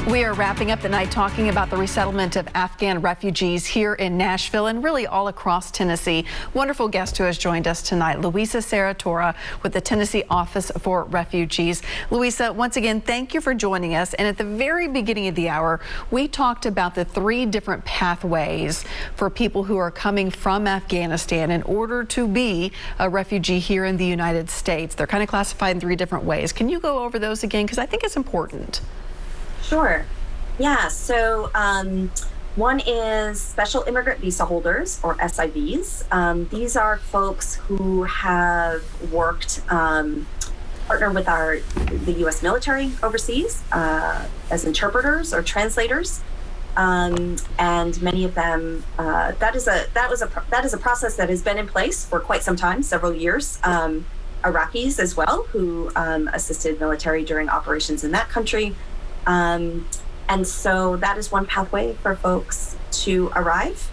We are wrapping up the night talking about the resettlement of Afghan refugees here in Nashville and really all across Tennessee. Wonderful guest who has joined us tonight, Louisa Saratora with the Tennessee Office for Refugees. Louisa, once again, thank you for joining us. And at the very beginning of the hour, we talked about the 3 different pathways for people who are coming from Afghanistan in order to be a refugee here in the United States. They're kind of classified in 3 different ways. Can you go over those again? Because I think it's important. Sure. Yeah, so one is special immigrant visa holders, or SIVs. These are folks who have worked, partnered with the U.S. military overseas as interpreters or translators, and many of them. That is a process that has been in place for quite some time, several years. Iraqis as well, who assisted military during operations in that country. And so that is one pathway for folks to arrive.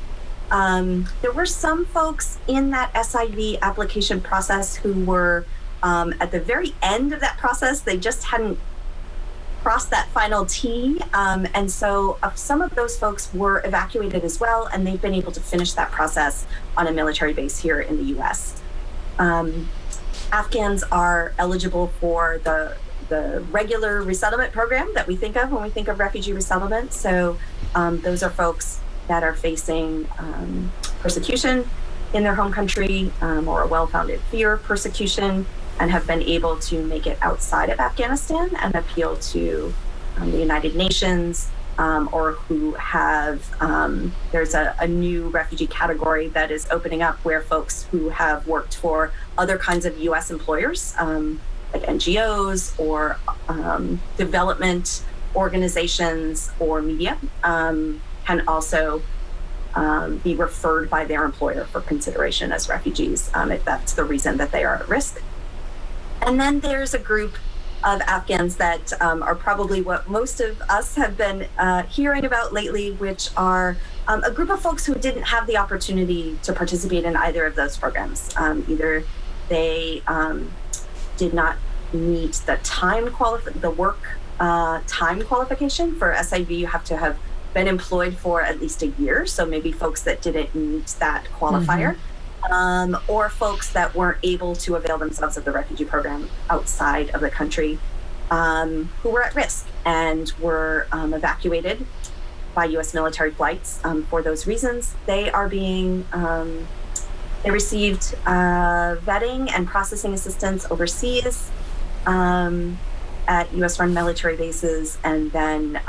There were some folks in that SIV application process who were at the very end of that process. They just hadn't crossed that final T. And so some of those folks were evacuated as well, and they've been able to finish that process on a military base here in the US. Afghans are eligible for the regular resettlement program that we think of when we think of refugee resettlement. So those are folks that are facing persecution in their home country or a well-founded fear of persecution, and have been able to make it outside of Afghanistan and appeal to the United Nations, or who have, there's a new refugee category that is opening up where folks who have worked for other kinds of US employers, like NGOs or development organizations or media, can also be referred by their employer for consideration as refugees, if that's the reason that they are at risk. And then there's a group of Afghans that are probably what most of us have been hearing about lately, which are a group of folks who didn't have the opportunity to participate in either of those programs. Either they did not meet the work time qualification. For SIV, you have to have been employed for at least a year. So maybe folks that didn't meet that qualifier, or folks that weren't able to avail themselves of the refugee program outside of the country, who were at risk and were evacuated by US military flights for those reasons. They are being they received vetting and processing assistance overseas at US-run military bases, and then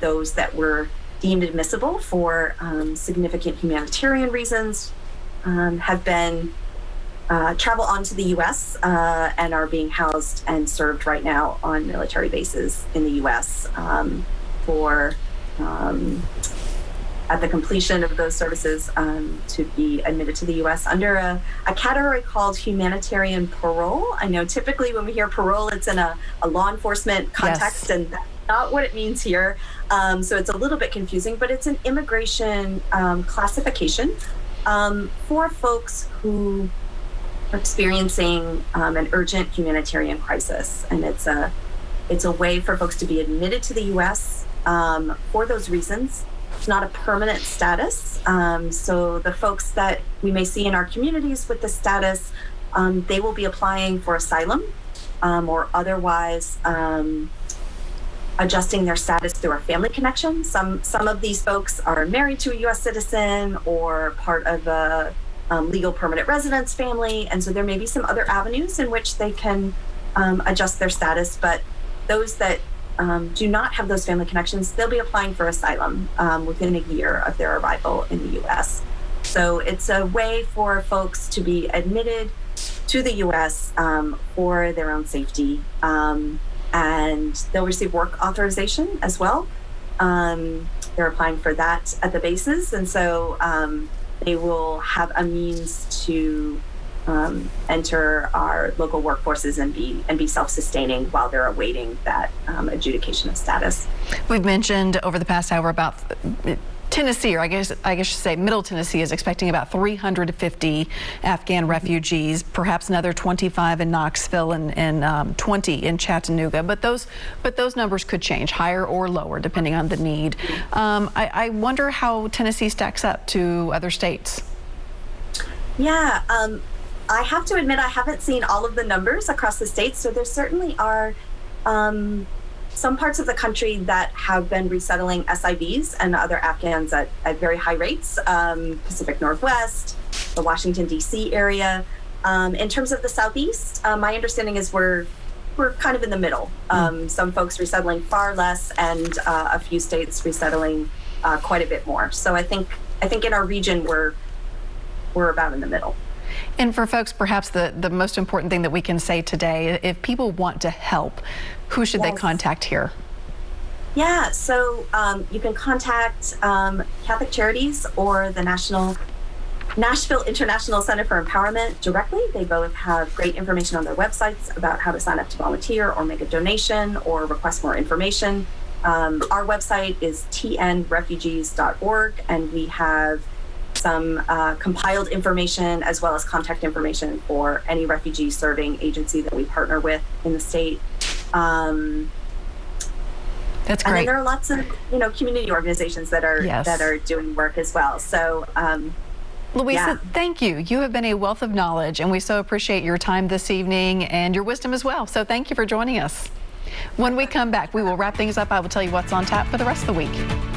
those that were deemed admissible for significant humanitarian reasons have been travel onto the US and are being housed and served right now on military bases in the US for at the completion of those services to be admitted to the US under a category called humanitarian parole. I know typically when we hear parole, it's in a law enforcement context, and that's not what it means here. So it's a little bit confusing, but it's an immigration classification for folks who are experiencing an urgent humanitarian crisis. And it's a way for folks to be admitted to the US for those reasons. It's not a permanent status. So the folks that we may see in our communities with this status, they will be applying for asylum or otherwise adjusting their status through a family connection. Some of these folks are married to a US citizen or part of a legal permanent residence family. And so there may be some other avenues in which they can adjust their status, but those that do not have those family connections, they'll be applying for asylum within a year of their arrival in the US. So it's a way for folks to be admitted to the US for their own safety. And they'll receive work authorization as well. They're applying for that at the bases. And so they will have a means to enter our local workforces and be self-sustaining while they're awaiting that adjudication of status. We've mentioned over the past hour about Tennessee, or I guess I should say Middle Tennessee, is expecting about 350 Afghan refugees, perhaps another 25 in Knoxville and 20 in Chattanooga. But those numbers could change, higher or lower, depending on the need. I wonder how Tennessee stacks up to other states. Yeah, I have to admit I haven't seen all of the numbers across the states, so there certainly are some parts of the country that have been resettling SIVs and other Afghans at very high rates, Pacific Northwest, the Washington, D.C. area. In terms of the Southeast, my understanding is we're kind of in the middle. Some folks resettling far less and a few states resettling quite a bit more. So I think in our region, we're about in the middle. And for folks, perhaps the most important thing that we can say today, if people want to help, who should they contact here? Yeah, so you can contact Catholic Charities or the Nashville International Center for Empowerment directly. They both have great information on their websites about how to sign up to volunteer or make a donation or request more information. Our website is tnrefugees.org, and we have some compiled information as well as contact information for any refugee serving agency that we partner with in the state. That's great. And then there are lots of community organizations that are doing work as well. So Louisa, thank you. You have been a wealth of knowledge, and we so appreciate your time this evening and your wisdom as well. So thank you for joining us. When we come back, we will wrap things up. I will tell you what's on tap for the rest of the week.